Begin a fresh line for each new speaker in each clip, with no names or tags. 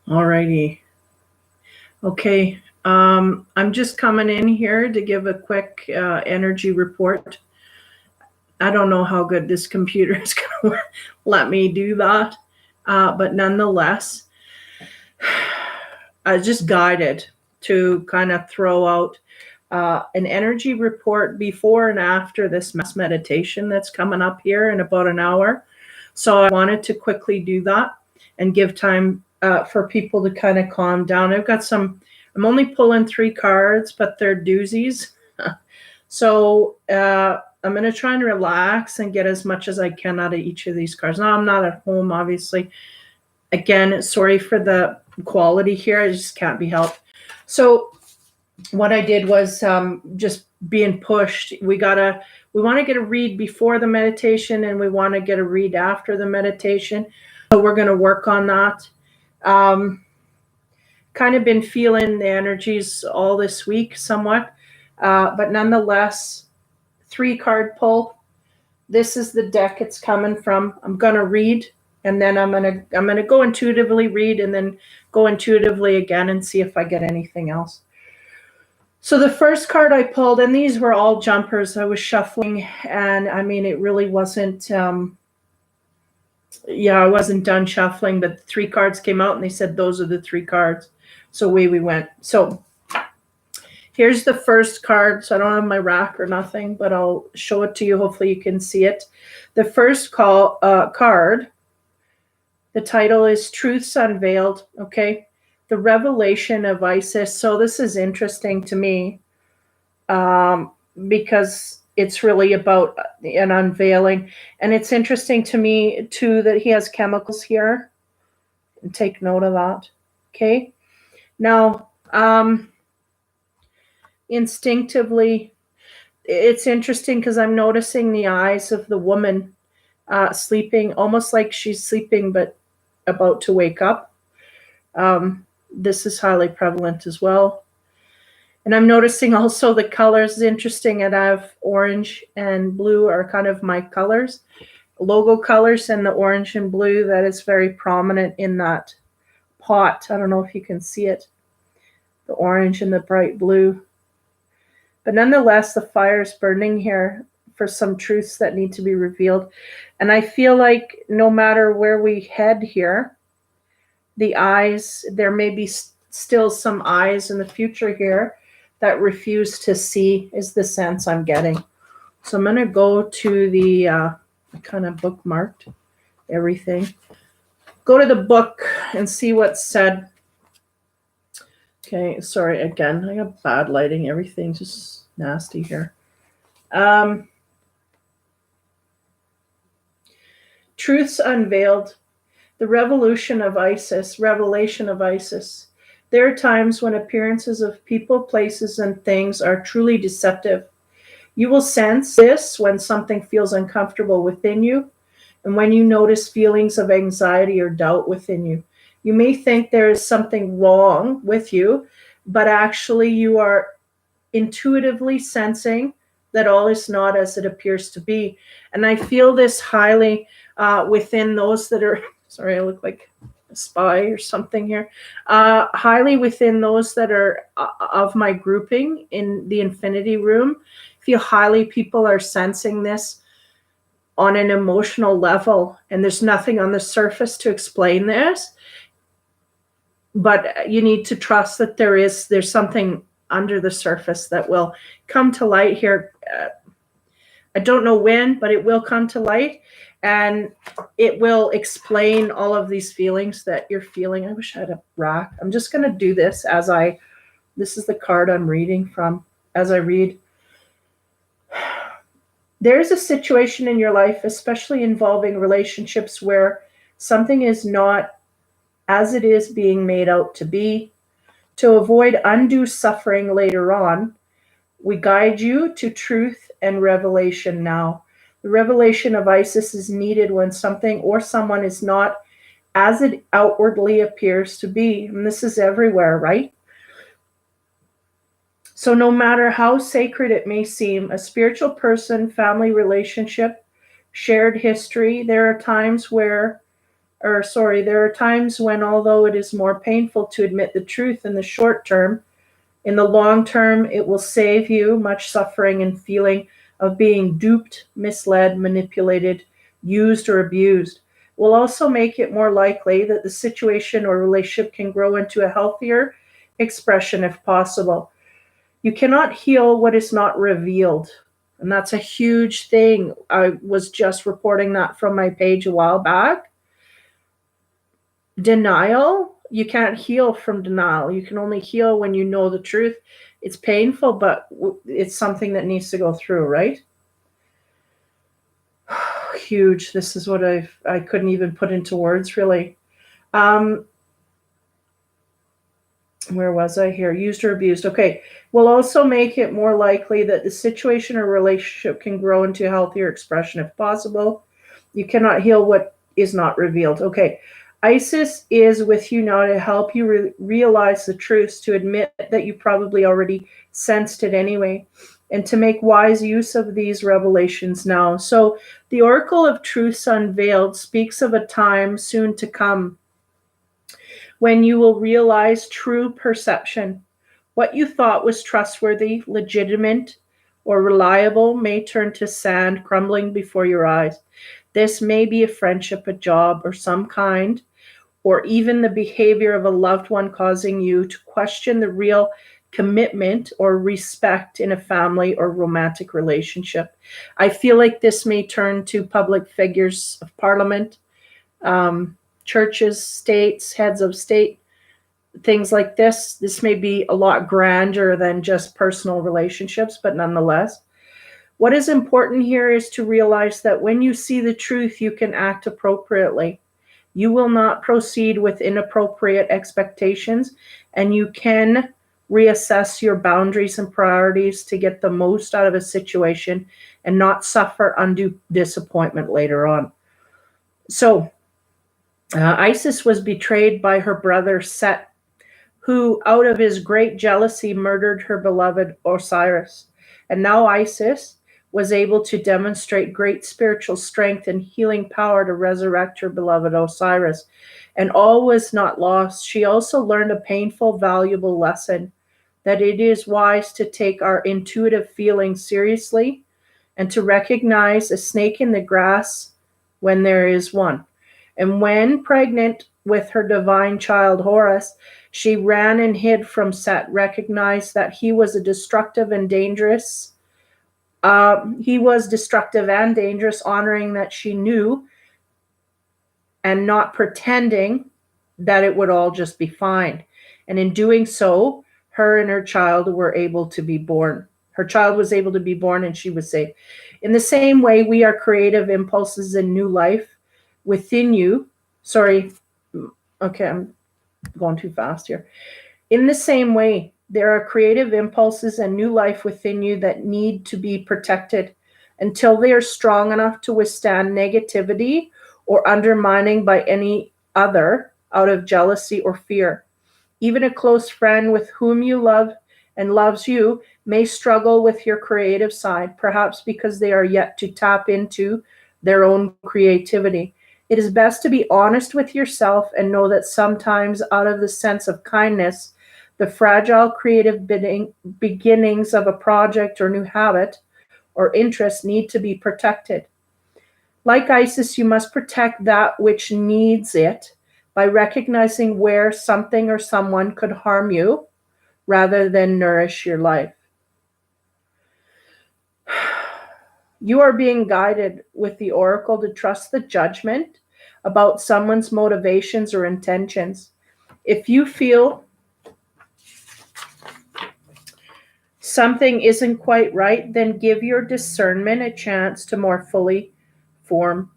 Alrighty. Okay. I'm just coming in here to give a quick energy report. I don't know how good this computer is going to let me do that, but nonetheless, I was just guided to kind of throw out an energy report before and after this meditation that's coming up here in about an hour. So I wanted to quickly do that and give time for people to kind of calm down. I'm only pulling 3 cards, but they're doozies. So I'm going to try and relax and get as much as I can out of each of these cards. Now, I'm not at home, obviously. Again, sorry for the quality here. I just can't be helped. So what I did was just being pushed. We want to get a read before the meditation, and we want to get a read after the meditation. So we're going to work on that. Kind of been feeling the energies all this week somewhat, but nonetheless, 3 card pull. This is the deck it's coming from. I'm going to read, and then I'm going to go intuitively read, and then go intuitively again and see if I get anything else. So the first card I pulled, and these were all jumpers. I was shuffling, and I mean, it really wasn't, I wasn't done shuffling, but 3 cards came out, and they said, those are the 3 cards. So away we went. So here's the first card. So I don't have my rack or nothing, but I'll show it to you. Hopefully you can see it. The first card, the title is Truths Unveiled, okay? The Revelation of Isis. So this is interesting to me because it's really about an unveiling. And it's interesting to me, too, that he has chemicals here. And take note of that, okay? Now, instinctively, it's interesting because I'm noticing the eyes of the woman sleeping, almost like she's sleeping but about to wake up. This is highly prevalent as well. And I'm noticing also the colors is interesting. And I have orange and blue are kind of my colors, logo colors, and the orange and blue that is very prominent in that pot. I don't know if you can see it, the orange and the bright blue. But nonetheless, the fire is burning here for some truths that need to be revealed. And I feel like no matter where we head here, the eyes, there may be still some eyes in the future here that refuse to see, is the sense I'm getting. So I'm going to go to the, I kind of bookmarked everything. Go to the book and see what's said. Okay, sorry, again, I got bad lighting. Everything's just nasty here. Truths Unveiled. The Revelation of Isis. There are times when appearances of people, places, and things are truly deceptive. You will sense this when something feels uncomfortable within you, and when you notice feelings of anxiety or doubt within you. You may think there is something wrong with you, but actually you are intuitively sensing that all is not as it appears to be. And I feel this highly within those that are, sorry, I look like a spy or something here, highly within those that are of my grouping in the Infinity Room. I feel highly people are sensing this on an emotional level, and there's nothing on the surface to explain this, but you need to trust that there's something under the surface that will come to light here. I don't know when, but it will come to light, and it will explain all of these feelings that you're feeling. I wish I had a rack. I'm just going to do this this is the card I'm reading from as I read. There's a situation in your life, especially involving relationships, where something is not as it is being made out to be. To avoid undue suffering later on, we guide you to truth and revelation now. The revelation of Isis is needed when something or someone is not as it outwardly appears to be. And this is everywhere, right? So no matter how sacred it may seem, a spiritual person, family relationship, shared history, there are times where there are times when, although it is more painful to admit the truth in the short term, in the long term, it will save you much suffering and feeling of being duped, misled, manipulated, used, or abused. It will also make it more likely that the situation or relationship can grow into a healthier expression if possible. You cannot heal what is not revealed. And that's a huge thing. I was just reporting that from my page a while back. Denial, you can't heal from denial. You can only heal when you know the truth. It's painful, but it's something that needs to go through, right? Huge. This is what I couldn't even put into words, really. Where was I here? Used or abused. Okay. Will also make it more likely that the situation or relationship can grow into a healthier expression if possible. You cannot heal what is not revealed. Okay. Isis is with you now to help you realize the truths, to admit that you probably already sensed it anyway, and to make wise use of these revelations now. So the Oracle of Truths Unveiled speaks of a time soon to come when you will realize true perception. What you thought was trustworthy, legitimate, or reliable may turn to sand crumbling before your eyes. This may be a friendship, a job, or some kind, or even the behavior of a loved one causing you to question the real commitment or respect in a family or romantic relationship. I feel like this may turn to public figures of parliament, churches, states, heads of state, things like this. This may be a lot grander than just personal relationships, but nonetheless. What is important here is to realize that when you see the truth, you can act appropriately. You will not proceed with inappropriate expectations, and you can reassess your boundaries and priorities to get the most out of a situation and not suffer undue disappointment later on. So, Isis was betrayed by her brother Set, who, out of his great jealousy, murdered her beloved Osiris. And now Isis was able to demonstrate great spiritual strength and healing power to resurrect her beloved Osiris. And all was not lost. She also learned a painful, valuable lesson, that it is wise to take our intuitive feelings seriously and to recognize a snake in the grass when there is one. And when pregnant with her divine child Horus, she ran and hid from Set, recognized that he was destructive and dangerous, honoring that she knew and not pretending that it would all just be fine. And in doing so, her and her child were able to be born. Her child was able to be born and she was safe. In the same way, we are creative impulses in new life within you. Sorry. Okay, I'm going too fast here. In the same way, there are creative impulses and new life within you that need to be protected until they are strong enough to withstand negativity or undermining by any other out of jealousy or fear. Even a close friend with whom you love and loves you may struggle with your creative side, perhaps because they are yet to tap into their own creativity. It is best to be honest with yourself and know that sometimes, out of the sense of kindness, the fragile creative beginnings of a project or new habit or interest need to be protected. Like Isis, you must protect that which needs it by recognizing where something or someone could harm you rather than nourish your life. You are being guided with the oracle to trust the judgment about someone's motivations or intentions. If you feel something isn't quite right, then give your discernment a chance to more fully form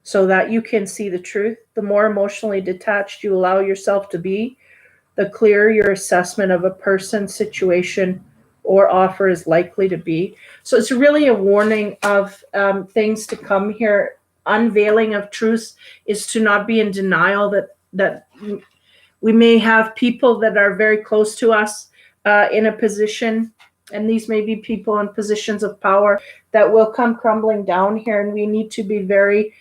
so that you can see the truth. The more emotionally detached you allow yourself to be, the clearer your assessment of a person, situation, or offer is likely to be. So it's really a warning of things to come here. Unveiling of truths is to not be in denial that we may have people that are very close to us in a position, and these may be people in positions of power that will come crumbling down here, and we need to be very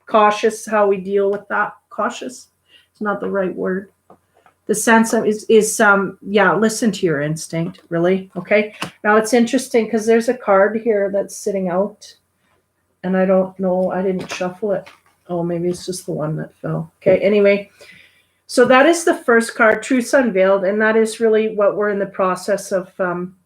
cautious how we deal with that. Cautious, it's not the right word. The sense of is listen to your instinct, really. Okay. Now it's interesting because there's a card here that's sitting out, and I don't know, I didn't shuffle it. Oh, maybe it's just the one that fell. Okay. Anyway, so that is the first card, Truths Unveiled, and that is really what we're in the process of.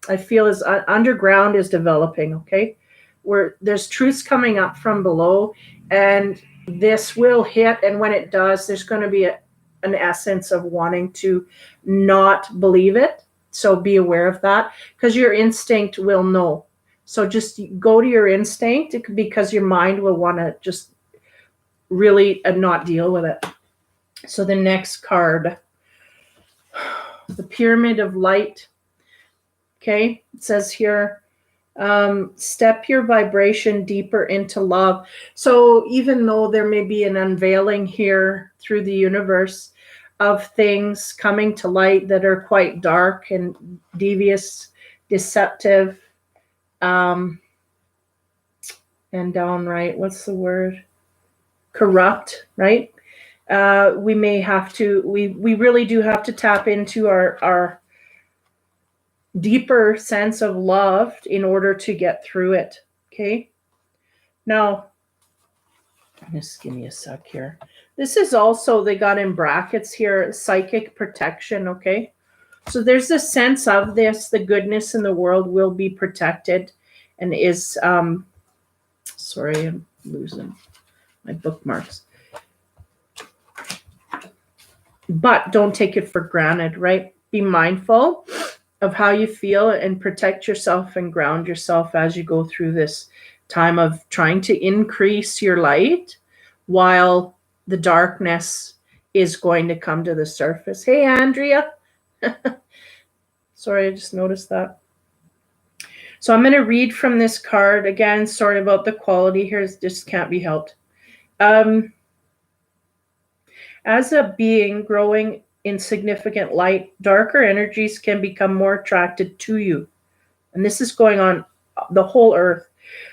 I feel is underground is developing. Okay, where there's truths coming up from below, and this will hit, and when it does, there's going to be an essence of wanting to not believe it. So be aware of that, because your instinct will know. So just go to your instinct, because your mind will want to just really not deal with it. So the next card, the Pyramid of Light. Okay, it says here, step your vibration deeper into love. So even though there may be an unveiling here through the universe of things coming to light that are quite dark and devious, deceptive, and downright, what's the word? Corrupt, right? We may have to, we really do have to tap into our deeper sense of love in order to get through it. Okay. Now, just give me a sec here. This is also, they got in brackets here, psychic protection. Okay. So there's a sense of this, the goodness in the world will be protected, and is, sorry, I'm losing my bookmarks. But don't take it for granted, right? Be mindful of how you feel and protect yourself and ground yourself as you go through this time of trying to increase your light while the darkness is going to come to the surface. Hey, Andrea. Sorry, I just noticed that. So I'm going to read from this card again. Sorry about the quality here. It just can't be helped. As a being growing in significant light, darker energies can become more attracted to you. And this is going on the whole earth.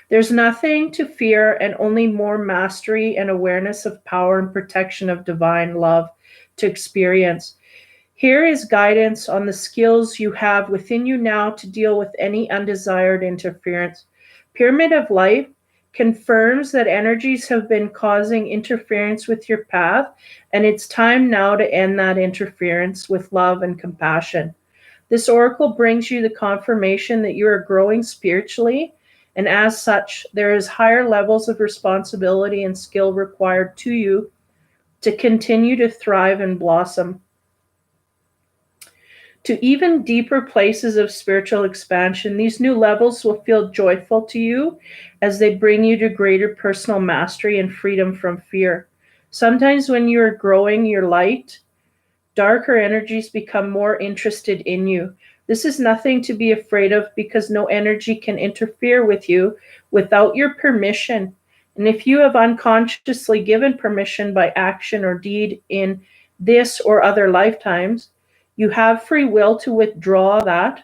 There's nothing to fear, and only more mastery and awareness of power and protection of divine love to experience. Here is guidance on the skills you have within you now to deal with any undesired interference. Pyramid of Light confirms that energies have been causing interference with your path, and it's time now to end that interference with love and compassion. This oracle brings you the confirmation that you are growing spiritually, and as such, there is higher levels of responsibility and skill required to you to continue to thrive and blossom. To even deeper places of spiritual expansion, these new levels will feel joyful to you as they bring you to greater personal mastery and freedom from fear. Sometimes when you are growing your light, darker energies become more interested in you. This is nothing to be afraid of, because no energy can interfere with you without your permission. And if you have unconsciously given permission by action or deed in this or other lifetimes, you have free will to withdraw that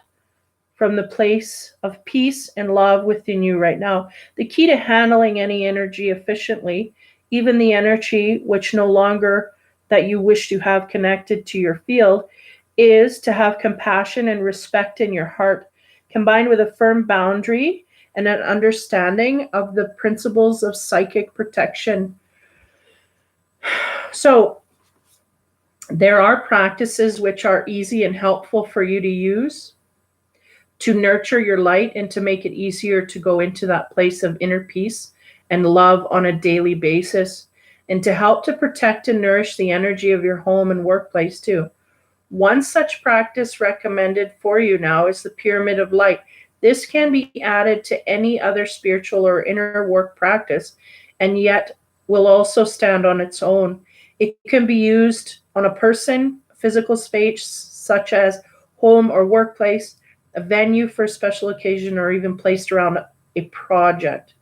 from the place of peace and love within you right now. The key to handling any energy efficiently, even the energy which no longer that you wish to have connected to your field, is to have compassion and respect in your heart, combined with a firm boundary and an understanding of the principles of psychic protection. So, there are practices which are easy and helpful for you to use to nurture your light and to make it easier to go into that place of inner peace and love on a daily basis, and to help to protect and nourish the energy of your home and workplace too. One such practice recommended for you now is the Pyramid of Light. This can be added to any other spiritual or inner work practice, and yet will also stand on its own. It can be used on a person, physical space, such as home or workplace, a venue for a special occasion, or even placed around a project.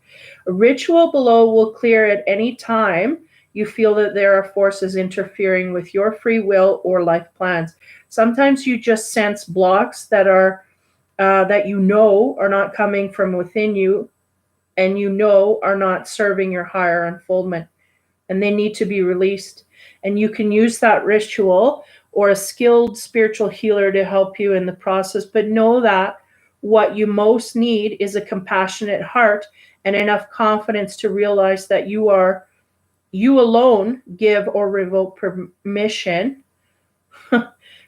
A ritual below will clear at any time you feel that there are forces interfering with your free will or life plans. Sometimes you just sense blocks that are that you know are not coming from within you, and you know are not serving your higher unfoldment. and they need to be released. And you can use that ritual or a skilled spiritual healer to help you in the process. But know that what you most need is a compassionate heart and enough confidence to realize that you alone give or revoke permission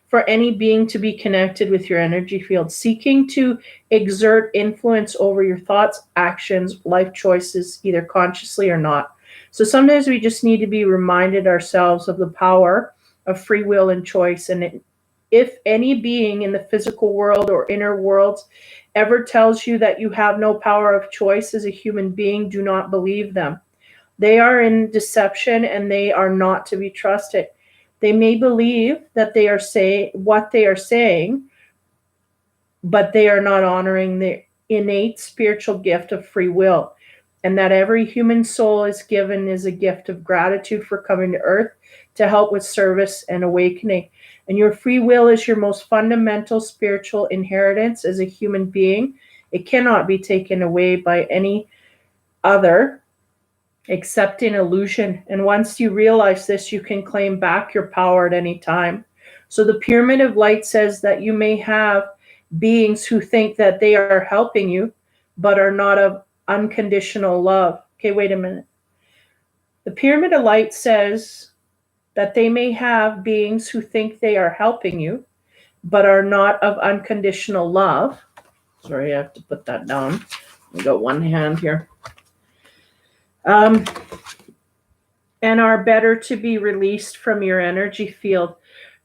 for any being to be connected with your energy field, seeking to exert influence over your thoughts, actions, life choices, either consciously or not. So sometimes we just need to be reminded ourselves of the power of free will and choice. And if any being in the physical world or inner worlds ever tells you that you have no power of choice as a human being, do not believe them. They are in deception and they are not to be trusted. They may believe that they are saying what they are saying, but they are not honoring the innate spiritual gift of free will, and that every human soul is given as a gift of gratitude for coming to earth to help with service and awakening. And your free will is your most fundamental spiritual inheritance as a human being. It cannot be taken away by any other except in illusion. And once you realize this, you can claim back your power at any time. So the Pyramid of Light says that you may have beings who think that they are helping you, but are not of unconditional love. Okay, wait a minute. The Pyramid of Light says that they may have beings who think they are helping you, but are not of unconditional love. Sorry, I have to put that down. I got one hand here. And are better to be released from your energy field.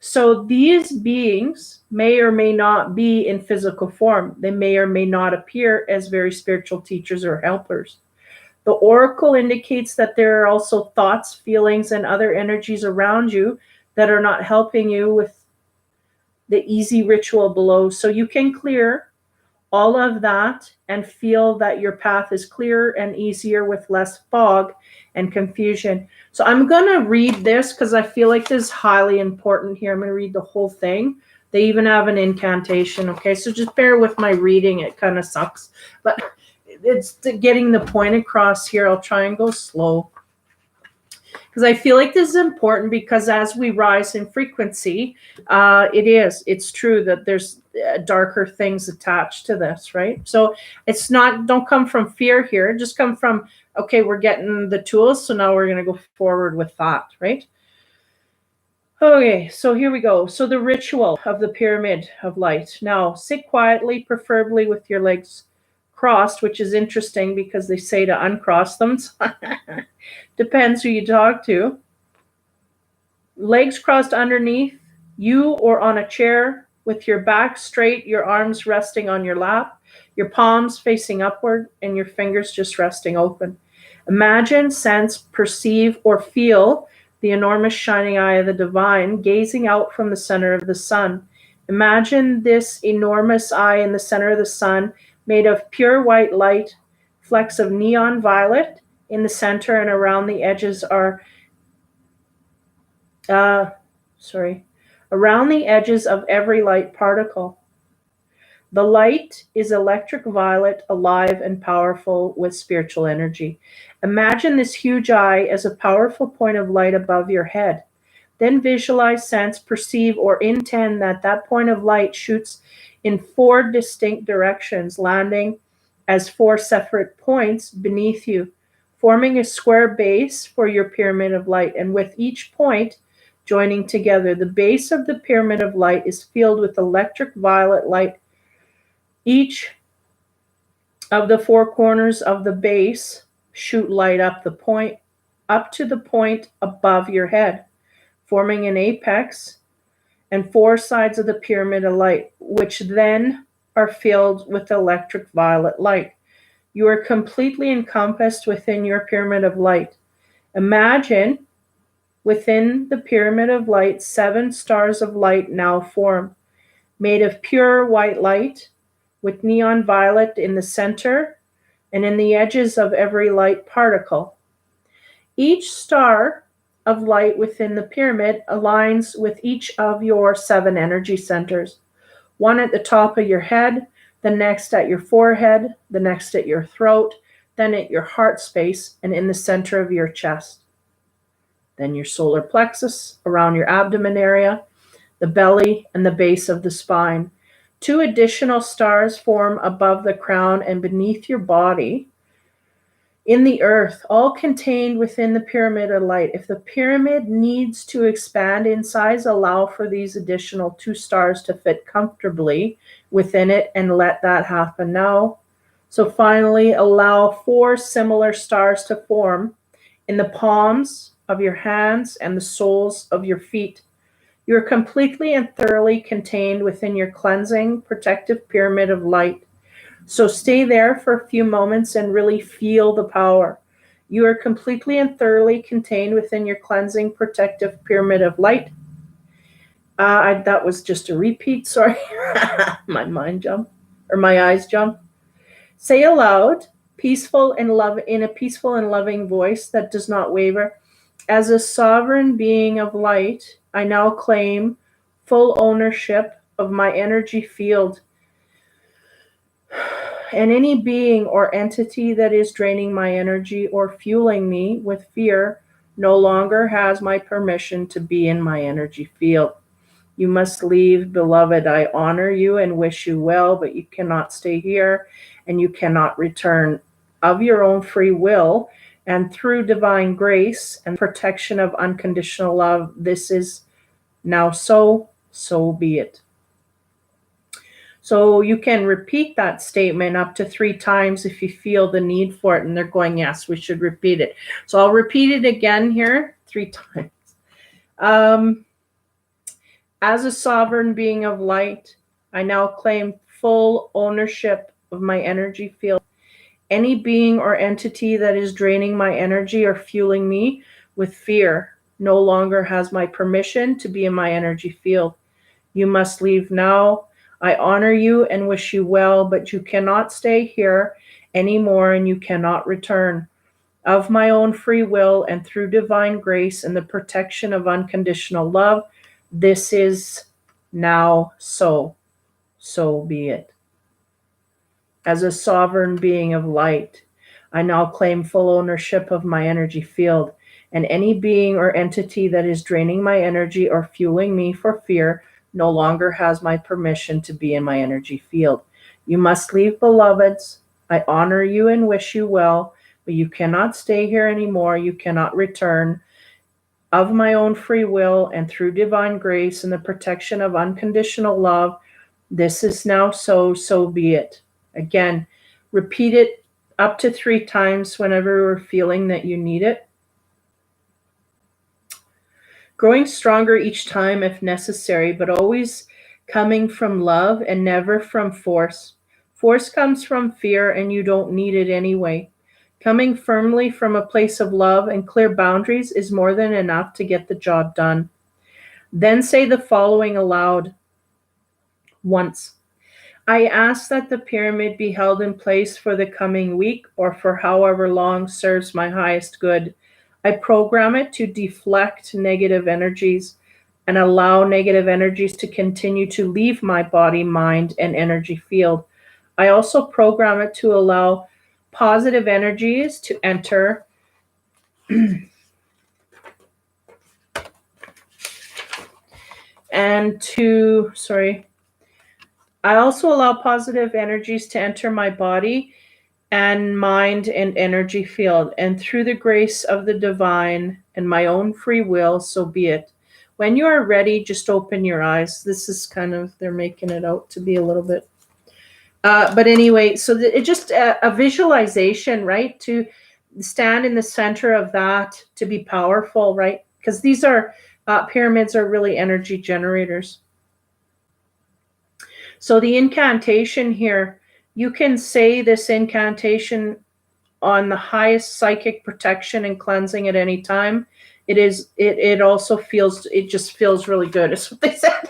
So these beings may or may not be in physical form. They may or may not appear as very spiritual teachers or helpers. The oracle indicates that there are also thoughts, feelings, and other energies around you that are not helping you with the easy ritual below. So you can clear all of that and feel that your path is clearer and easier with less fog and confusion. So I'm going to read this because I feel like this is highly important here. I'm going to read the whole thing. They even have an incantation. Okay, so just bear with my reading. It kind of sucks, but it's getting the point across here. I'll try and go slow because I feel like this is important, because as we rise in frequency, it's true that there's darker things attached to this, right? So it's not, don't come from fear here, just come from, okay, we're getting the tools, so now we're going to go forward with that, right? Okay, so here we go. So the ritual of the Pyramid of Light. Now sit quietly, preferably with your legs crossed, which is interesting because they say to uncross them. Depends who you talk to. Legs crossed underneath you or on a chair with your back straight, your arms resting on your lap, your palms facing upward, and your fingers just resting open. Imagine, sense, perceive, or feel the enormous shining eye of the divine gazing out from the center of the sun. Imagine this enormous eye in the center of the sun, made of pure white light, flecks of neon violet in the center, and around the edges are around the edges of every light particle. The light is electric violet, alive and powerful with spiritual energy. Imagine this huge eye as a powerful point of light above your head. Then visualize, sense, perceive, or intend that that point of light shoots in 4 distinct directions, landing as 4 separate points beneath you, forming a square base for your Pyramid of Light. And with each point joining together, the base of the Pyramid of Light is filled with electric violet light. Each of the 4 corners of the base shoot light up to the point above your head, forming an apex and 4 sides of the Pyramid of Light, which then are filled with electric violet light. You are completely encompassed within your Pyramid of Light. Imagine within the Pyramid of Light 7 stars of light now form, made of pure white light, with neon violet in the center and in the edges of every light particle. Each star of light within the pyramid aligns with each of your 7 energy centers, one at the top of your head, the next at your forehead, the next at your throat, then at your heart space, and in the center of your chest. then your solar plexus around your abdomen area, the belly, and the base of the spine. 2 additional stars form above the crown and beneath your body in the earth, all contained within the pyramid of light. If the pyramid needs to expand in size, allow for these additional 2 stars to fit comfortably within it and let that happen now. So finally, allow 4 similar stars to form in the palms of your hands and the soles of your feet. You're completely and thoroughly contained within your cleansing, protective pyramid of light. So stay there for a few moments and really feel the power. You are completely and thoroughly contained within your cleansing, protective pyramid of light. That was just a repeat, sorry. My mind jumped, or my eyes jumped. Say aloud, peaceful and love, in a peaceful and loving voice that does not waver. As a sovereign being of light, I now claim full ownership of my energy field, and any being or entity that is draining my energy or fueling me with fear no longer has my permission to be in my energy field. You must leave, beloved. I honor you and wish you well, but you cannot stay here and you cannot return. Of your own free will and through divine grace and protection of unconditional love, this is now so be it. So you can repeat that statement up to 3 times if you feel the need for it. And they're going, yes, we should repeat it. So I'll repeat it again here 3 times. As a sovereign being of light, I now claim full ownership of my energy field. Any being or entity that is draining my energy or fueling me with fear no longer has my permission to be in my energy field. You must leave now. I honor you and wish you well, but you cannot stay here anymore and you cannot return. Of my own free will and through divine grace and the protection of unconditional love, this is now so be it. As a sovereign being of light, I now claim full ownership of my energy field, and any being or entity that is draining my energy or fueling me for fear no longer has my permission to be in my energy field. You must leave, beloveds. I honor you and wish you well, but you cannot stay here anymore. You cannot return. Of my own free will and through divine grace and the protection of unconditional love, this is now so be it. Again, repeat it up to 3 times whenever you're feeling that you need it. Growing stronger each time if necessary, but always coming from love and never from force. Force comes from fear and you don't need it anyway. Coming firmly from a place of love and clear boundaries is more than enough to get the job done. Then say the following aloud once. I ask that the pyramid be held in place for the coming week or for however long serves my highest good. I program it to deflect negative energies and allow negative energies to continue to leave my body, mind, and energy field. I also program it to allow positive energies to enter I also allow positive energies to enter my body and mind and energy field, and through the grace of the divine and my own free will, so be it. When you are ready, just open your eyes. This is kind of, they're making it out to be a little bit. But anyway, so it's just a visualization, right? To stand in the center of that, to be powerful, right? Because these are, pyramids are really energy generators. So the incantation here, you can say this incantation on the highest psychic protection and cleansing at any time. It also feels, it just feels really good. Is what they said.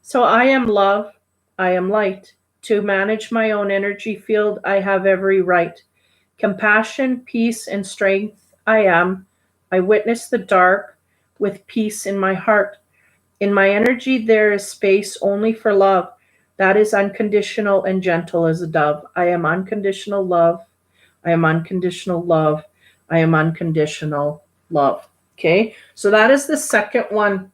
So I am love. I am light. To manage my own energy field, I have every right. Compassion, peace, and strength I am. I witness the dark with peace in my heart. In my energy, there is space only for love. That is unconditional and gentle as a dove. I am unconditional love. I am unconditional love. I am unconditional love. Okay, so that is the second one.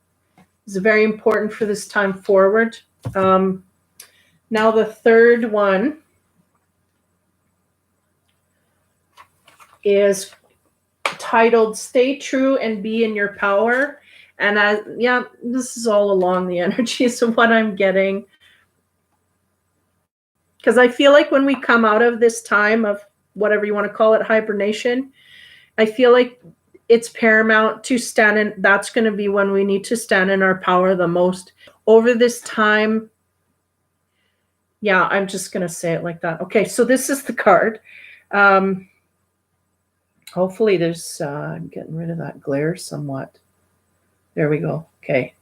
It's very important for this time forward. Now the third one is titled Stay True and Be in Your Power. And this is all along the energies of what I'm getting. Because I feel like when we come out of this time of whatever you want to call it, hibernation, I feel like it's paramount to stand in. That's going to be when we need to stand in our power the most. Over this time, yeah, I'm just going to say it like that. Okay, so this is the card. Hopefully there's, I'm getting rid of that glare somewhat. There we go. Okay.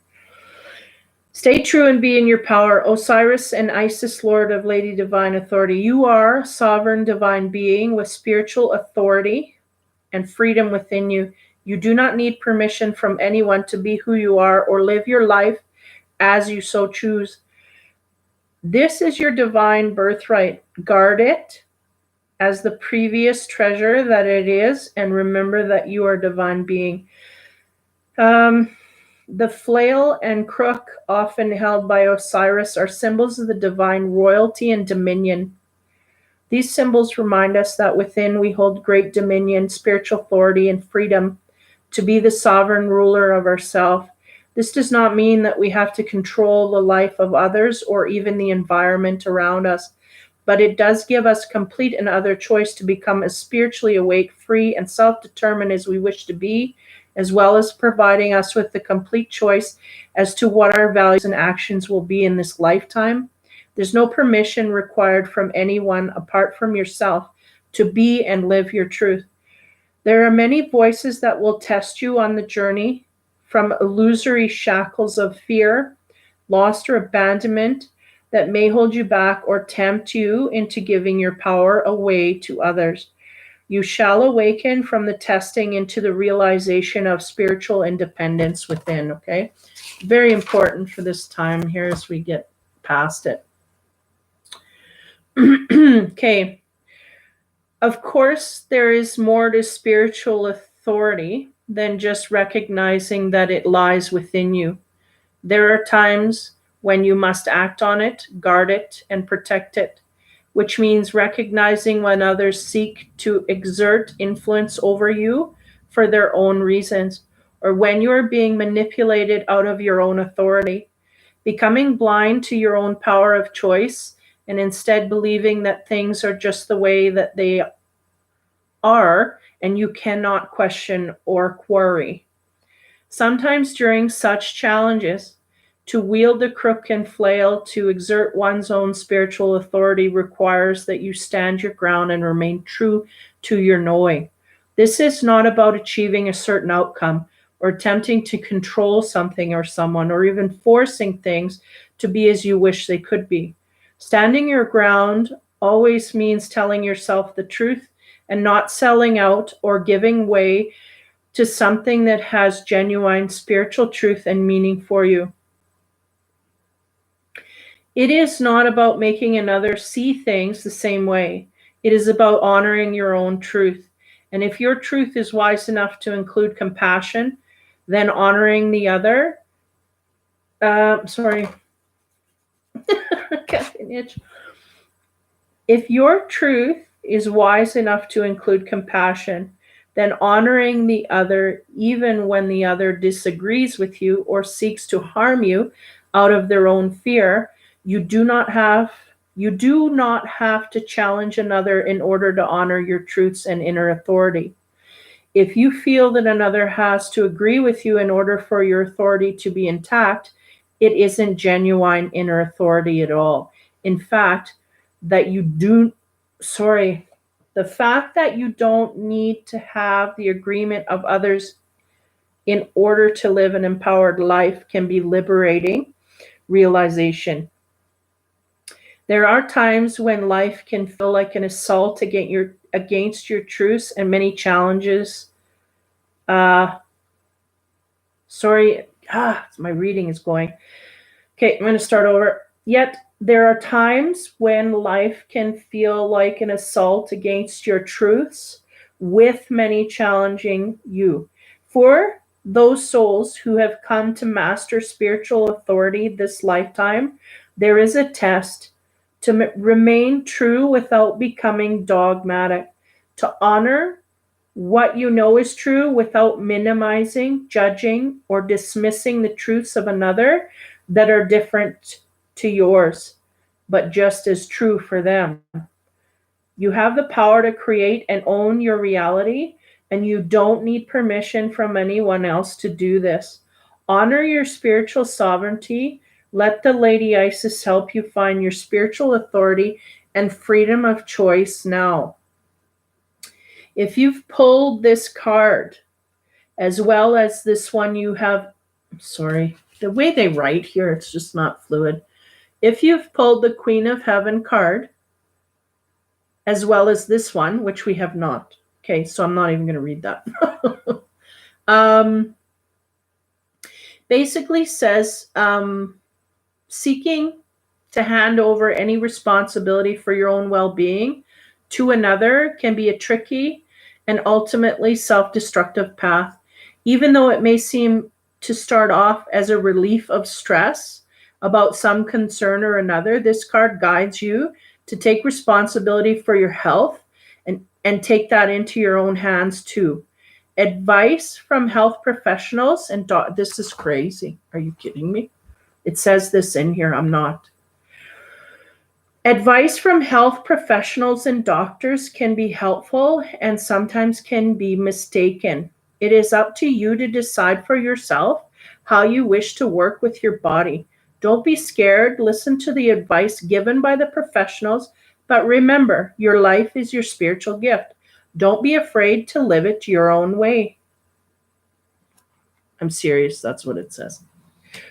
Stay true and be in your power, Osiris and Isis, Lord of Lady Divine Authority. You are sovereign divine being with spiritual authority and freedom within you. You do not need permission from anyone to be who you are or live your life as you so choose. This is your divine birthright. Guard it as the previous treasure that it is, and remember that you are a divine being. The flail and crook, often held by Osiris, are symbols of the divine royalty and dominion. These symbols remind us that within we hold great dominion, spiritual authority, and freedom to be the sovereign ruler of ourselves. This does not mean that we have to control the life of others or even the environment around us, but it does give us complete and utter choice to become as spiritually awake, free, and self-determined as we wish to be, as well as providing us with the complete choice as to what our values and actions will be in this lifetime. There's no permission required from anyone apart from yourself to be and live your truth. There are many voices that will test you on the journey, from illusory shackles of fear, loss, or abandonment that may hold you back or tempt you into giving your power away to others. You shall awaken from the testing into the realization of spiritual independence within, okay? Very important for this time here as we get past it. Okay. Of course, there is more to spiritual authority than just recognizing that it lies within you. There are times when you must act on it, guard it, and protect it, which means recognizing when others seek to exert influence over you for their own reasons, or when you are being manipulated out of your own authority, becoming blind to your own power of choice, and instead believing that things are just the way that they are, and you cannot question or query. Sometimes during such challenges, to wield the crook and flail, to exert one's own spiritual authority, requires that you stand your ground and remain true to your knowing. This is not about achieving a certain outcome or attempting to control something or someone or even forcing things to be as you wish they could be. Standing your ground always means telling yourself the truth and not selling out or giving way to something that has genuine spiritual truth and meaning for you. It is not about making another see things the same way. It is about honoring your own truth. And if your truth is wise enough to include compassion, then honoring the other. Sorry. Got an itch. If your truth is wise enough to include compassion, then honoring the other, even when the other disagrees with you or seeks to harm you out of their own fear, you do not have to challenge another in order to honor your truths and inner authority. If you feel that another has to agree with you in order for your authority to be intact, it isn't genuine inner authority at all. In fact, the fact that you don't need to have the agreement of others in order to live an empowered life can be liberating realization. There are times when life can feel like an assault against your truths and many challenges. My reading is going. Okay, I'm going to start over. Yet there are times when life can feel like an assault against your truths with many challenging you. For those souls who have come to master spiritual authority this lifetime, there is a test to remain true without becoming dogmatic, to honor what you know is true without minimizing, judging, or dismissing the truths of another that are different to yours, but just as true for them. You have the power to create and own your reality, and you don't need permission from anyone else to do this. Honor your spiritual sovereignty. Let the Lady Isis help you find your spiritual authority and freedom of choice now. If you've pulled this card, as well as this one you have, sorry, the way they write here, it's just not fluid. If you've pulled the Queen of Heaven card, as well as this one, which we have not. Okay, so I'm not even going to read that. Basically says seeking to hand over any responsibility for your own well-being to another can be a tricky and ultimately self-destructive path. Even though it may seem to start off as a relief of stress about some concern or another, this card guides you to take responsibility for your health and take that into your own hands too. Advice from health professionals and this is crazy. Are you kidding me? It says this in here. I'm not. Advice from health professionals and doctors can be helpful and sometimes can be mistaken. It is up to you to decide for yourself how you wish to work with your body. Don't be scared. Listen to the advice given by the professionals, but remember, your life is your spiritual gift. Don't be afraid to live it your own way. I'm serious. That's what it says.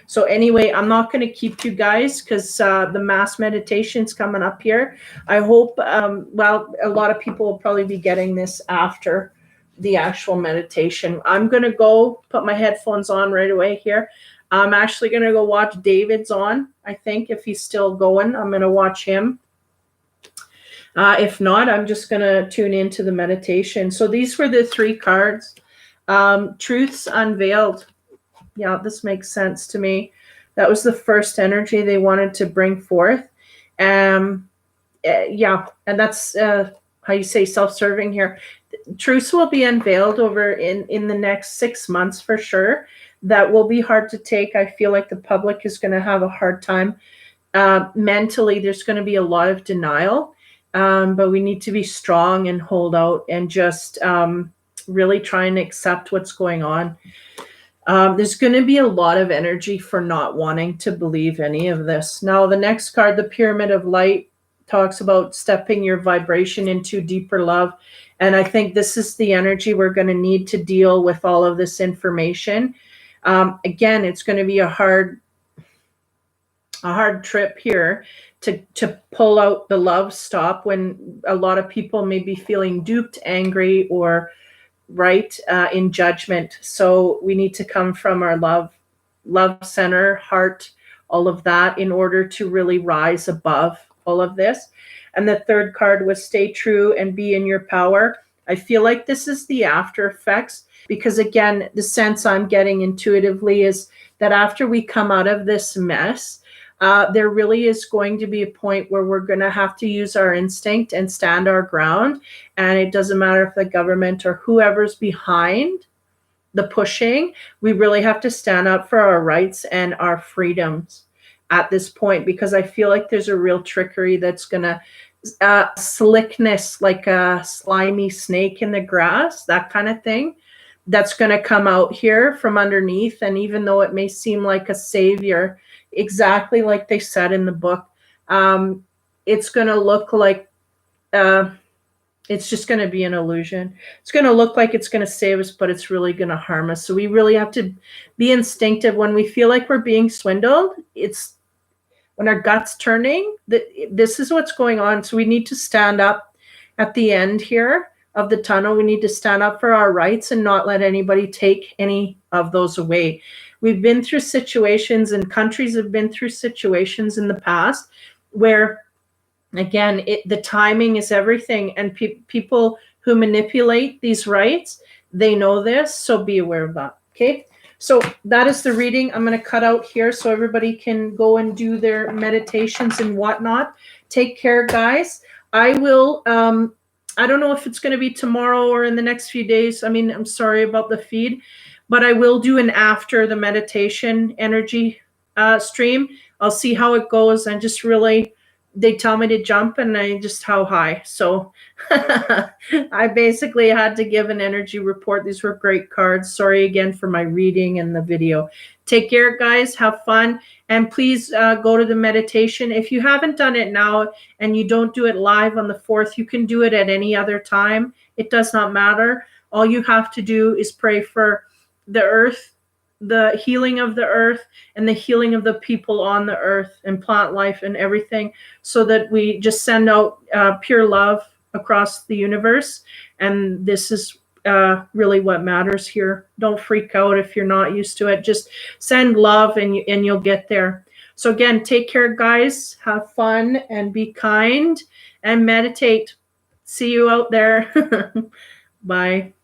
So anyway, I'm not going to keep you guys because the mass meditation's coming up here. I hope, well, a lot of people will probably be getting this after the actual meditation. I'm going to go put my headphones on right away here. I'm actually going to go watch David's on, I think, if he's still going. I'm going to watch him. If not, I'm just going to tune into the meditation. So these were the 3 cards. Truths Unveiled. Yeah, this makes sense to me. That was the first energy they wanted to bring forth. Yeah, and that's how you say self-serving here. Truths will be unveiled over in the next 6 months for sure. That will be hard to take. I feel like the public is going to have a hard time. Mentally, there's going to be a lot of denial, but we need to be strong and hold out and just really try and accept what's going on. There's going to be a lot of energy for not wanting to believe any of this. Now, the next card, the Pyramid of Light, talks about stepping your vibration into deeper love. And I think this is the energy we're going to need to deal with all of this information. Again, it's going to be a hard trip here to pull out the love stop when a lot of people may be feeling duped, angry, or in judgment. So we need to come from our love center, heart, all of that in order to really rise above all of this. And the third card was stay true and be in your power. I feel like this is the after effects because, again, the sense I'm getting intuitively is that after we come out of this mess, there really is going to be a point where we're going to have to use our instinct and stand our ground. And it doesn't matter if the government or whoever's behind the pushing, we really have to stand up for our rights and our freedoms at this point, because I feel like there's a real trickery that's going to slickness, like a slimy snake in the grass, that kind of thing, that's going to come out here from underneath. And even though it may seem like a savior, exactly like they said in the book, it's going to look like it's just going to be an illusion. It's going to look like it's going to save us, but it's really going to harm us. So we really have to be instinctive when we feel like we're being swindled. It's when our gut's turning, this is what's going on. So we need to stand up at the end here of the tunnel. We need to stand up for our rights and not let anybody take any of those away. We've been through situations, and countries have been through situations in the past where, again, the timing is everything. And people who manipulate these rights, they know this. So be aware of that. Okay, so that is the reading. I'm going to cut out here so everybody can go and do their meditations and whatnot. Take care, guys. I will, I don't know if it's going to be tomorrow or in the next few days. I mean, I'm sorry about the feed, but I will do an after the meditation energy stream. I'll see how it goes. And just really, they tell me to jump and I just how high. So I basically had to give an energy report. These were great cards. Sorry again for my reading and the video. Take care, guys. Have fun. And please go to the meditation. If you haven't done it now and you don't do it live on the 4th, you can do it at any other time. It does not matter. All you have to do is pray for the earth, the healing of the earth, and the healing of the people on the earth and plant life and everything, so that we just send out pure love across the universe. And this is really what matters here. Don't freak out if you're not used to it. Just send love and you'll get there. So again, take care, guys. Have fun and be kind and meditate. See you out there. Bye.